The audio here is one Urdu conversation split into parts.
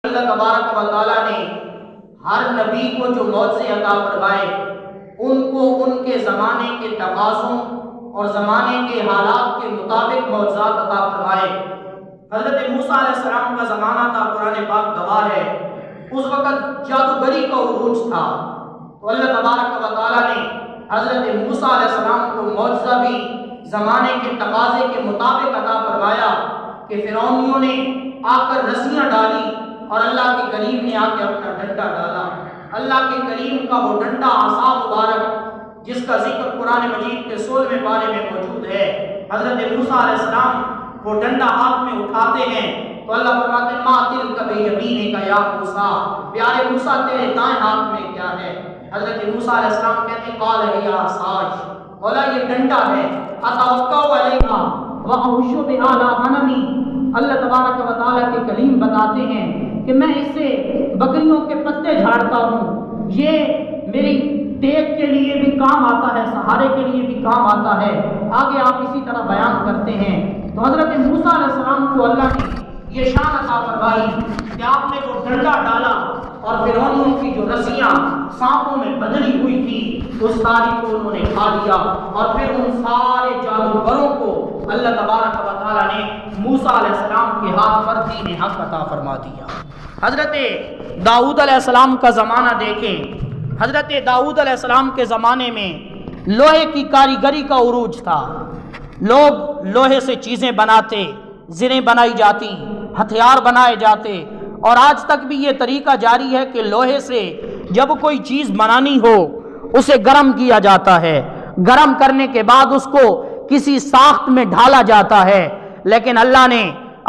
اللہ تبارک و تعالیٰ نے ہر نبی کو جو معجزے عطا فرمائے ان کو ان کے زمانے کے تقاضوں اور زمانے کے حالات کے مطابق معجزات عطا فرمائے۔ حضرت موسیٰ علیہ السلام کا زمانہ تھا، قرآن پاک گواہ ہے، اس وقت جادوگری کا عروج تھا، تو اللہ تبارک و تعالیٰ نے حضرت موسیٰ علیہ السلام کو معجزہ بھی زمانے کے تقاضے کے مطابق عطا فرمایا کہ فرعونیوں نے آ کر رسیاں ڈالی اور اللہ کے کریم نے آ کے اپنا ڈنڈا ڈالا۔ اللہ کے کریم کا وہ ڈنڈا عصا مبارک جس کا ذکر قرآن مجید کے 16ویں پارے میں موجود ہے، حضرت موسیٰ علیہ السلام وہ ڈنڈا ہاتھ میں اٹھاتے ہیں تو اللہ فرماتے ہیں ما تلک بیمینک یا موسیٰ، پیارے موسیٰ تیرے دائیں ہاتھ میں کیا ہے؟ حضرت موسیٰ علیہ السلام کہتے ہیں قال ہی عصاج، بولا یہ ڈنڈا ہے، اتوکا علیہا واحش بہا علی غنمی۔ اللہ تبارک و تعالیٰ کے کلیم بتاتے ہیں کہ میں اس سے بکریوں کے پتے جھاڑتا ہوں، یہ میری دیکھ کے لیے بھی کام آتا ہے، سہارے کے لیے بھی کام آتا ہے۔ آگے آپ اسی طرح بیان کرتے ہیں تو حضرت موسیٰ علیہ السلام کو اللہ نے یہ شان عطا فرمائی کہ آپ نے وہ ڈنڈا ڈالا اور فرعونیوں کی جو رسیاں سانپوں میں بدلی ہوئی تھی اس ساری کو انہوں نے کھا لیا، اور پھر ان سارے جادوگروں کو اللہ تبارک و تعالیٰ نے موسیٰ علیہ السلام کے ہاتھ پر دین حق عطا فرما دیا۔ حضرت داؤد علیہ السلام کا زمانہ دیکھیں، حضرت داؤد علیہ السلام کے زمانے میں لوہے کی کاریگری کا عروج تھا، لوگ لوہے سے چیزیں بناتے، زریں بنائی جاتی، ہتھیار بنائے جاتے، اور آج تک بھی یہ طریقہ جاری ہے کہ لوہے سے جب کوئی چیز بنانی ہو اسے گرم کیا جاتا ہے، گرم کرنے کے بعد اس کو کسی ساخت میں ڈھالا جاتا ہے۔ لیکن اللہ نے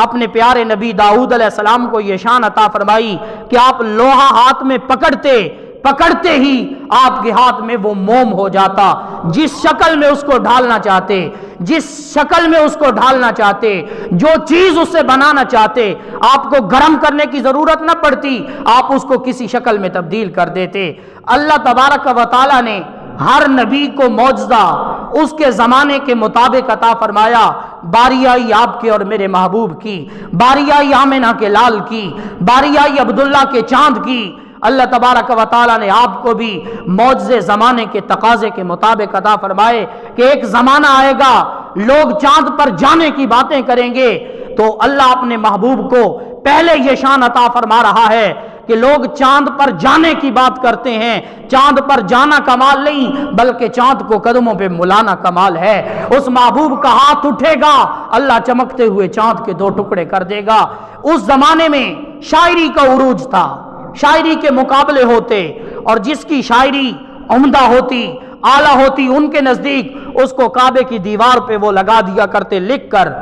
اپنے پیارے نبی داؤد علیہ السلام کو یہ شان عطا فرمائی کہ آپ لوہا ہاتھ میں پکڑتے ہی آپ کے ہاتھ میں وہ موم ہو جاتا، جس شکل میں اس کو ڈھالنا چاہتے، جو چیز اس سے بنانا چاہتے، آپ کو گرم کرنے کی ضرورت نہ پڑتی، آپ اس کو کسی شکل میں تبدیل کر دیتے۔ اللہ تبارک و تعالیٰ نے ہر نبی کو معجزہ اس کے زمانے کے مطابق عطا فرمایا۔ باری آئی آپ کے اور میرے محبوب کی، باری آئی آمنہ کے لال کی، باری آئی عبداللہ کے چاند کی۔ اللہ تبارک و تعالیٰ نے آپ کو بھی معجزے زمانے کے تقاضے کے مطابق عطا فرمائے کہ ایک زمانہ آئے گا لوگ چاند پر جانے کی باتیں کریں گے، تو اللہ اپنے محبوب کو پہلے یہ شان عطا فرما رہا ہے کہ لوگ چاند پر جانے کی بات کرتے ہیں۔ چاند پر جانا کمال نہیں بلکہ چاند کو قدموں پہ ملانا کمال ہے۔ اس محبوب کا ہاتھ اٹھے گا، اللہ چمکتے ہوئے چاند کے 2 ٹکڑے کر دے گا۔ اس زمانے میں شاعری کا عروج تھا، شاعری کے مقابلے ہوتے، اور جس کی شاعری عمدہ ہوتی، اعلیٰ ہوتی، ان کے نزدیک اس کو کعبے کی دیوار پہ وہ لگا دیا کرتے لکھ کر،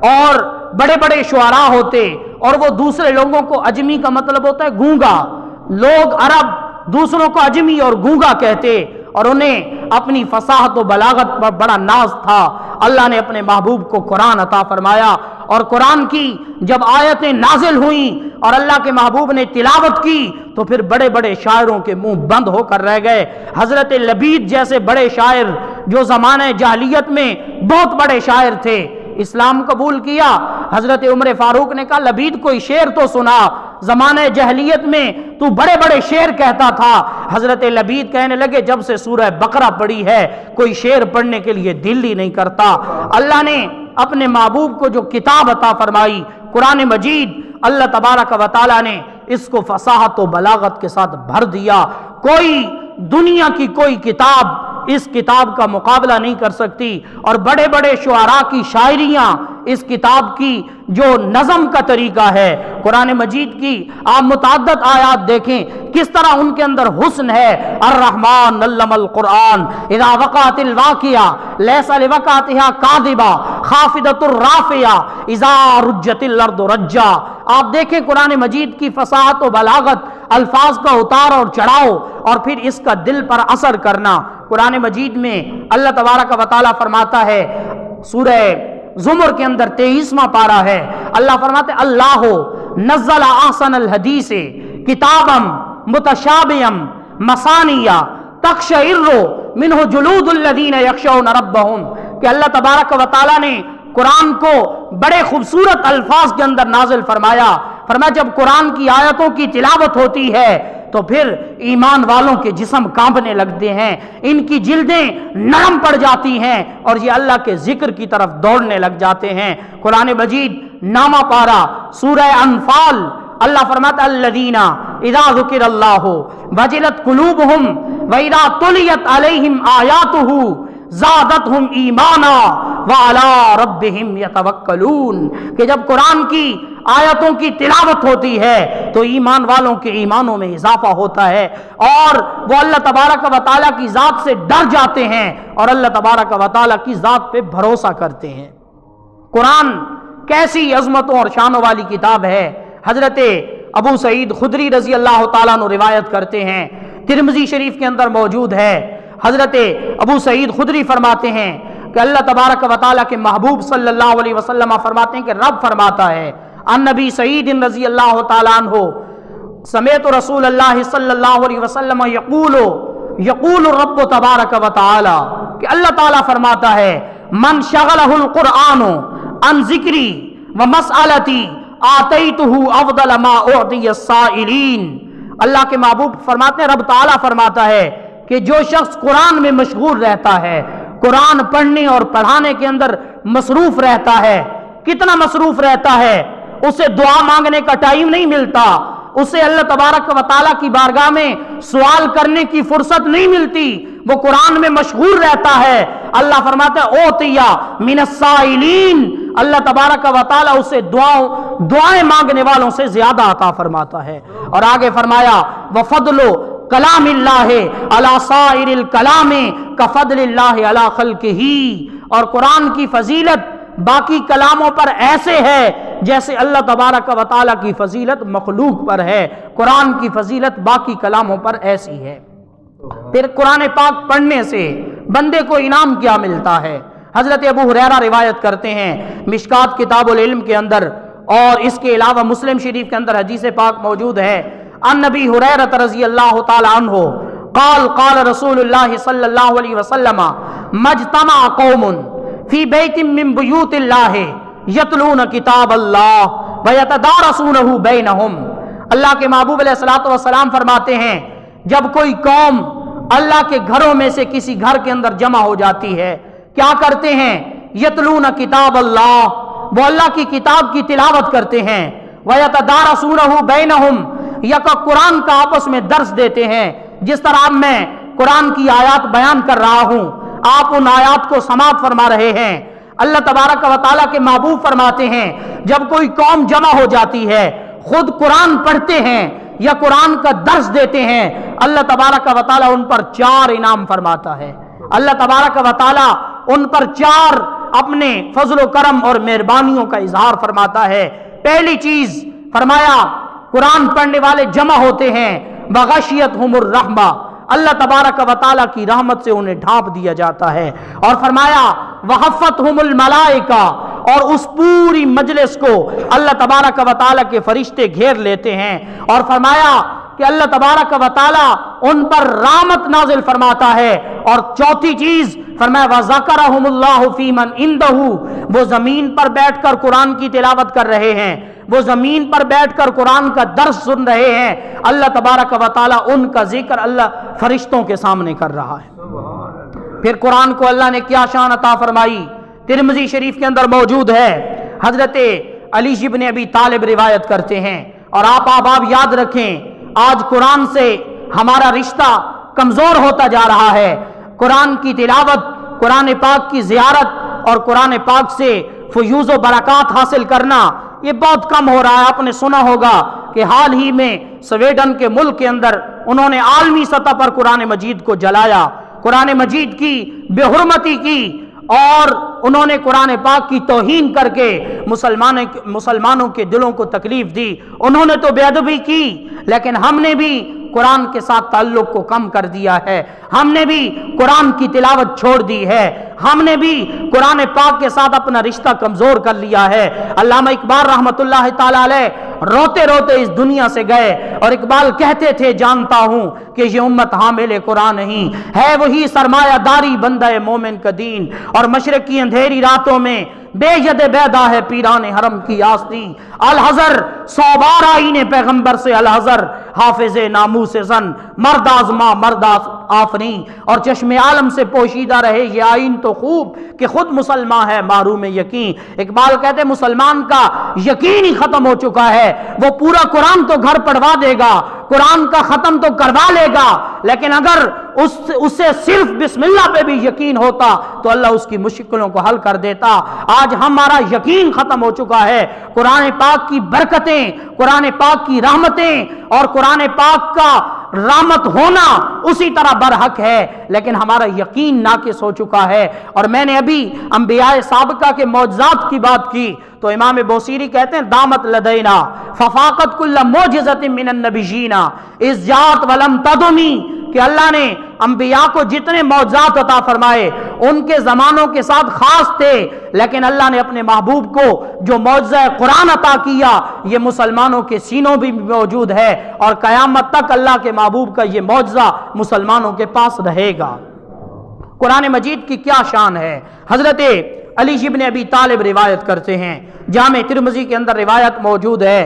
اور بڑے بڑے شعراء ہوتے، اور وہ دوسرے لوگوں کو، اجمی کا مطلب ہوتا ہے گونگا، لوگ عرب دوسروں کو اجمی اور گونگا کہتے، اور انہیں اپنی فصاحت و بلاغت پر بڑا ناز تھا۔ اللہ نے اپنے محبوب کو قرآن عطا فرمایا، اور قرآن کی جب آیتیں نازل ہوئیں اور اللہ کے محبوب نے تلاوت کی تو پھر بڑے بڑے شاعروں کے منہ بند ہو کر رہ گئے۔ حضرت لبید جیسے بڑے شاعر جو زمانہ جاہلیت میں بہت بڑے شاعر تھے، اسلام قبول کیا۔ حضرت عمر فاروق نے کہا لبید کوئی شعر تو سنا، زمانہ جاہلیت میں تو بڑے بڑے شعر کہتا تھا۔ حضرت لبید کہنے لگے جب سے سورہ بقرہ پڑھی ہے کوئی شعر پڑھنے کے لیے دل ہی نہیں کرتا۔ اللہ نے اپنے محبوب کو جو کتاب عطا فرمائی قرآن مجید، اللہ تبارک و تعالیٰ نے اس کو فصاحت و بلاغت کے ساتھ بھر دیا۔ کوئی دنیا کی کوئی کتاب اس کتاب کا مقابلہ نہیں کر سکتی، اور بڑے بڑے شعراء کی شاعریاں اس کتاب کی جو نظم کا طریقہ ہے قرآن مجید کی، آپ متعدد آیات دیکھیں کس طرح ان کے اندر حسن ہے۔ الرحمن علم القرآن اذا وقعت الواقعہ لیس لوقعتها کاذبہ خافضۃ الرافعہ اذا رجت الارض رجا۔ آپ دیکھیں قرآن مجید کی فصاحت و بلاغت، الفاظ کا اتار اور چڑھاؤ، اور پھر اس کا دل پر اثر کرنا۔ قرآن مجید میں اللہ تبارک و تعالیٰ فرماتا ہے، سورہ زمر کے اندر 23واں پارہ ہے، اللہ فرماتے اللہ نزل احسن الحدیث کتابا متشابہا مثانیہ تقشعر منہ جلود الذین یخشون ربہم، کہ اللہ تبارک و تعالیٰ نے قرآن کو بڑے خوبصورت الفاظ کے اندر نازل فرمایا۔ فرمایا جب قرآن کی آیتوں کی تلاوت ہوتی ہے تو پھر ایمان والوں کے جسم کانپنے لگتے ہیں، ان کی جلدیں نرم پڑ جاتی ہیں اور یہ اللہ کے ذکر کی طرف دوڑنے لگ جاتے ہیں۔ قرآن مجید نامہ پارہ سورہ انفال، اللہ فرماتا الذین اذا ذکر اللہ وجلت قلوبہم واذا تلیت علیہم آیاتہ زادتہم ایمانا وعلی ربہم یتوکلون، کہ جب قرآن کی آیتوں کی تلاوت ہوتی ہے تو ایمان والوں کے ایمانوں میں اضافہ ہوتا ہے اور وہ اللہ تبارک و تعالیٰ کی ذات سے ڈر جاتے ہیں اور اللہ تبارک و تعالیٰ کی ذات پہ بھروسہ کرتے ہیں۔ قرآن کیسی عظمتوں اور شانوں والی کتاب ہے۔ حضرت ابو سعید خدری رضی اللہ تعالیٰ عنہ روایت کرتے ہیں، ترمذی شریف کے اندر موجود ہے۔ حضرت ابو سعید خدری فرماتے ہیں کہ اللہ تبارک و تعالیٰ کے محبوب صلی اللہ علیہ وسلم فرماتے ہیں کہ رب فرماتا ہے ان نبی سعید رضی اللہ تعالیٰ عنہ سمیت رسول اللہ صلی اللہ علیہ وسلم یقول الرب تبارک و تعالی، کہ اللہ تعالیٰ فرماتا ہے من شغلہ القرآن عن ذکری و مسئلتی آتیتہ افضل ما اعطی السائلین۔ اللہ کے محبوب فرماتے ہیں، رب تعالیٰ فرماتا ہے کہ جو شخص قرآن میں مشغول رہتا ہے، قرآن پڑھنے اور پڑھانے کے اندر مصروف رہتا ہے، کتنا مصروف رہتا ہے، اسے دعا مانگنے کا ٹائم نہیں ملتا، اسے اللہ تبارک و تعالیٰ کی بارگاہ میں سوال کرنے کی فرصت نہیں ملتی، وہ قرآن میں مشغول رہتا ہے۔ اللہ فرماتا ہے اوتیا من السائلین، اللہ تبارک و تعالیٰ اسے دعائیں مانگنے والوں سے زیادہ عطا فرماتا ہے۔ اور آگے فرمایا وفضل کلام اللہ علی سائر الکلام کفضل اللہ علی خلقہ، اور قرآن کی فضیلت باقی کلاموں پر ایسے ہے جیسے اللہ تبارک و تعالیٰ کی فضیلت مخلوق پر ہے، قرآن کی فضیلت باقی کلاموں پر ایسی ہے۔ پھر قرآن پاک پڑھنے سے بندے کو انعام کیا ملتا ہے؟ حضرت ابو ہریرہ روایت کرتے ہیں مشکات کتاب العلم کے اندر، اور اس کے علاوہ مسلم شریف کے اندر حدیث پاک موجود ہے، ان نبی ہریرہ رضی اللہ تعالی عنہ قال قال رسول اللہ صلی اللہ علیہ وسلم مجتمع قوم فی بیت من بیوت اللہ یتلون کتاب اللہ ویتدارسونہ بینہم۔ اللہ کے محبوب علیہ الصلوۃ والسلام فرماتے ہیں جب کوئی قوم اللہ کے گھروں میں سے کسی گھر کے اندر جمع ہو جاتی ہے، کیا کرتے ہیں؟ یتلون کتاب اللہ، وہ اللہ کی کتاب کی تلاوت کرتے ہیں، ویتدارسونہ بینہم، یا قرآن کا آپس میں درس دیتے ہیں۔ جس طرح میں قرآن کی آیات بیان کر رہا ہوں، آپ ان آیات کو سماعت فرما رہے ہیں۔ اللہ تبارک و تعالیٰ کے محبوب فرماتے ہیں جب کوئی قوم جمع ہو جاتی ہے، خود قرآن پڑھتے ہیں یا قرآن کا درس دیتے ہیں، اللہ تبارک و تعالیٰ ان پر 4 انعام فرماتا ہے۔ اللہ تبارک و تعالیٰ ان پر 4 اپنے فضل و کرم اور مہربانیوں کا اظہار فرماتا ہے۔ پہلی چیز فرمایا قرآن پڑھنے والے جمع ہوتے ہیں، بغشیتہم الرحمہ، اللہ تبارک و تعالیٰ کی رحمت سے انہیں ڈھانپ دیا جاتا ہے۔ اور فرمایا وحفتہم الملائکہ، اور اس پوری مجلس کو اللہ تبارک و تعالیٰ کے فرشتے گھیر لیتے ہیں۔ اور فرمایا کہ اللہ تبارک و تعالیٰ ان پر رحمت نازل فرماتا ہے۔ اور چوتھی چیز فرمایا وذکرہم اللہ فی من عندہ، وہ زمین پر بیٹھ کر قرآن کی تلاوت کر رہے ہیں، وہ زمین پر بیٹھ کر قرآن کا درس سن رہے ہیں، اللہ تبارک و تعالیٰ ان کا ذکر اللہ فرشتوں کے سامنے کر رہا ہے۔ پھر قرآن کو اللہ نے کیا شان عطا فرمائی، ترمذی شریف کے اندر موجود ہے، حضرت علی ابن ابی طالب روایت کرتے ہیں۔ اور آپ یاد رکھیں آج قرآن سے ہمارا رشتہ کمزور ہوتا جا رہا ہے۔ قرآن کی تلاوت، قرآن پاک کی زیارت اور قرآن پاک سے فیوز و برکات حاصل کرنا یہ بہت کم ہو رہا ہے۔ آپ نے سنا ہوگا کہ حال ہی میں سویڈن کے ملک کے اندر انہوں نے عالمی سطح پر قرآن مجید کو جلایا، قرآن مجید کی بے حرمتی کی، اور انہوں نے قرآن پاک کی توہین کر کے مسلمانوں کے دلوں کو تکلیف دی۔ انہوں نے تو بے ادبی کی، لیکن ہم نے بھی قرآن کے ساتھ تعلق کو کم کر دیا ہے، ہم نے بھی قرآن کی تلاوت چھوڑ دی ہے، ہم نے بھی قرآن پاک کے ساتھ اپنا رشتہ کمزور کر لیا ہے۔ علامہ اقبال رحمۃ اللہ تعالی علیہ روتے روتے اس دنیا سے گئے، اور اقبال کہتے تھے جانتا ہوں کہ یہ امت حامل قرآن نہیں ہے، وہی سرمایہ داری بندہ مومن کا دین، اور مشرق کی اندھیری راتوں میں بے ید بیدا ہے پیران حرم کی آستین، الحذر 100 بار آئین پیغمبر سے الحذر، حافظ ناموس زن مرد آزما مرد آفریں، اور چشم عالم سے پوشیدہ رہے یہ آئین تو خوب کہ خود مسلمان ہے معروم یقین۔ اقبال کہتے مسلمان کا یقین ہی ختم ہو چکا ہے، وہ پورا قرآن تو گھر پڑھوا دے گا، قرآن کا ختم تو کروا لے گا، لیکن اگر اس سے صرف بسم اللہ پہ بھی یقین ہوتا تو اللہ اس کی مشکلوں کو حل کر دیتا۔ آج ہمارا یقین ختم ہو چکا ہے۔ قرآن پاک کی برکتیں، قرآن پاک کی رحمتیں اور قرآن پاک کا رحمت ہونا اسی طرح برحق ہے، لیکن ہمارا یقین ناقص ہو چکا ہے۔ اور میں نے ابھی انبیاء سابقہ کے معجزات کی بات کی تو امام بوصیری کہتے ہیں دامت لدینا ففاقت کل معجزۃ من النبیین اذ جاءت ولم تدمی، کہ اللہ نے انبیاء کو جتنے معجزات عطا فرمائے ان کے زمانوں کے ساتھ خاص تھے، لیکن اللہ نے اپنے محبوب کو جو معجزہ قرآن عطا کیا یہ مسلمانوں کے سینوں بھی موجود ہے، اور قیامت تک اللہ کے محبوب کا یہ معجزہ مسلمانوں کے پاس رہے گا۔ قرآن مجید کی کیا شان ہے؟ حضرت علی ابن ابی طالب روایت کرتے ہیں، جامع ترمذی کے اندر روایت موجود ہے،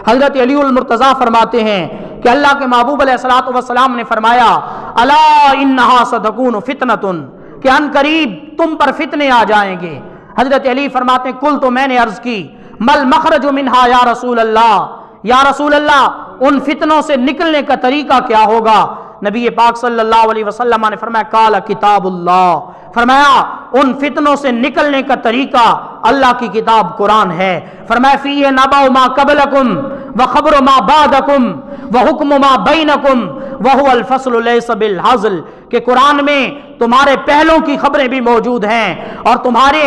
حضرت علی المرتضیٰ فرماتے ہیں کہ اللہ کے محبوب علیہ الصلوۃ والسلام نے فرمایا الا انہا ستکون فتنۃ، کہ ان قریب تم پر فتنے آ جائیں گے۔ حضرت علی فرماتے ہیں کل تو میں نے عرض کی مل مخرج منہا یا رسول اللہ، یا رسول اللہ ان فتنوں سے نکلنے کا طریقہ کیا ہوگا؟ نبی پاک صلی اللہ علیہ وسلم نے فرمایا قال کتاب اللہ، فرمایا ان فتنوں سے نکلنے کا طریقہ اللہ کی کتاب قرآن ہے۔ فرمایا فیہ نبأ ما قبلکم وخبر ما بعدکم وحکم ما بینکم وہو الفصل لیس بالحزل، کہ قرآن میں تمہارے پہلوں کی خبریں بھی موجود ہیں اور تمہارے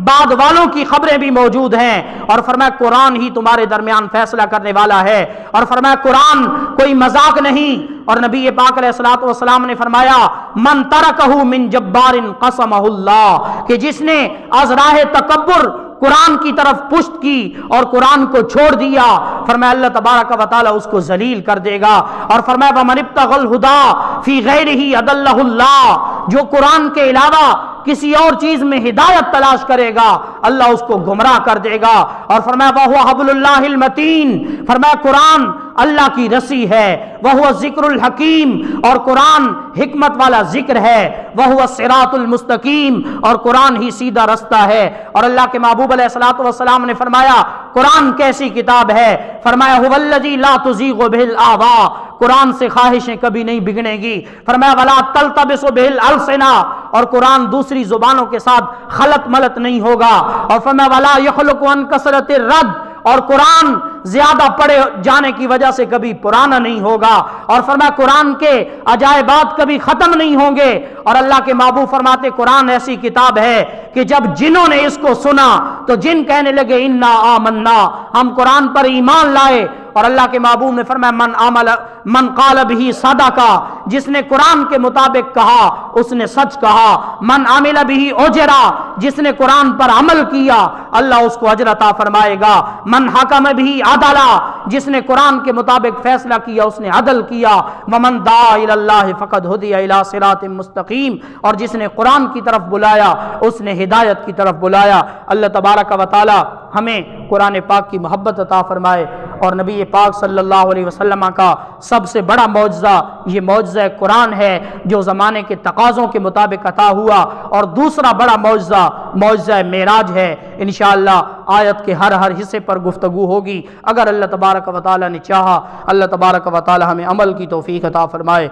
بعد والوں کی خبریں بھی موجود ہیں، اور فرمایا قرآن ہی تمہارے درمیان فیصلہ کرنے والا ہے، اور فرمایا قرآن کوئی مذاق نہیں۔ اور نبی پاک علیہ الصلوۃ والسلام نے فرمایا من ترکہ من جبار قسمہ اللہ، کہ جس نے از راہ تکبر قرآن کی طرف پشت کی اور قرآن کو چھوڑ دیا، فرمایا اللہ تبارک و تعالی اس کو ذلیل کر دے گا۔ اور فرمایا ومن ابتغى الهدى فی غیرہ اضلہ اللہ، جو قرآن کے علاوہ کسی اور چیز میں ہدایت تلاش کرے گا اللہ اس کو گمراہ کر دے گا۔ اور فرمایا وَهُوَ حَبْلُ اللَّهِ الْمَتِينُ، فرمایا قرآن اللہ کی رسی ہے، وَهُوَ الذِّكْرُ الْحَكِيمُ، اور قرآن حکمت والا ذکر ہے، وَهُوَ الصِّرَاطُ الْمُسْتَقِيمُ، اور قرآن ہی سیدھا رستہ ہے۔ اور اللہ کے محبوب علیہ الصلوۃ والسلام نے فرمایا قرآن کیسی کتاب ہے؟ فرمایا هُوَ الَّذِي لَا تُزِيغُ بِهِ الْآبَاءُ، قرآن سے خواہشیں کبھی نہیں بگڑیں گی۔ فرمایا وَلَا تَلْتَبِسُ بِهِ الْأَلْسِنَةُ، اور قرآن دوسری زبانوں کے ساتھ خلط ملط نہیں ہوگا۔ اور فرمایا وَلَا يَخْلُقُ عَنْ كَثْرَةِ الرَّدِّ، اور قرآن زیادہ پڑھے جانے کی وجہ سے کبھی پرانا نہیں ہوگا۔ اور فرمایا قرآن کے عجائبات کبھی ختم نہیں ہوں گے۔ اور اللہ کے محبوب فرماتے قرآن ایسی کتاب ہے کہ جب جنوں نے اس کو سنا تو جن کہنے لگے انا آمنا، ہم قرآن پر ایمان لائے۔ اور اللہ کے محبوب نے فرمایا من قال به صدقہ، جس نے قرآن کے مطابق کہا اس نے سچ کہا، من عمل به اجرا، جس نے قرآن پر عمل کیا اللہ اس کو اجر عطا فرمائے گا، من حکم به عدلا، جس نے قرآن کے مطابق فیصلہ کیا اس نے عدل کیا، ومن دعا الی اللہ فقد ہدی الی صراط مستقیم، اور جس نے قرآن کی طرف بلایا اس نے ہدایت کی طرف بلایا۔ اللہ تبارک و تعالی ہمیں قرآن پاک کی محبت عطا فرمائے، اور نبی پاک صلی اللہ علیہ وسلم کا سب سے بڑا معجزہ یہ معجزہ قرآن ہے جو زمانے کے تقاضوں کے مطابق عطا ہوا، اور دوسرا بڑا معجزہ معجزہ معراج ہے۔ انشاءاللہ آیت کے ہر حصے پر گفتگو ہوگی اگر اللہ تبارک و تعالی نے چاہا۔ اللہ تبارک و تعالی ہمیں عمل کی توفیق عطا فرمائے۔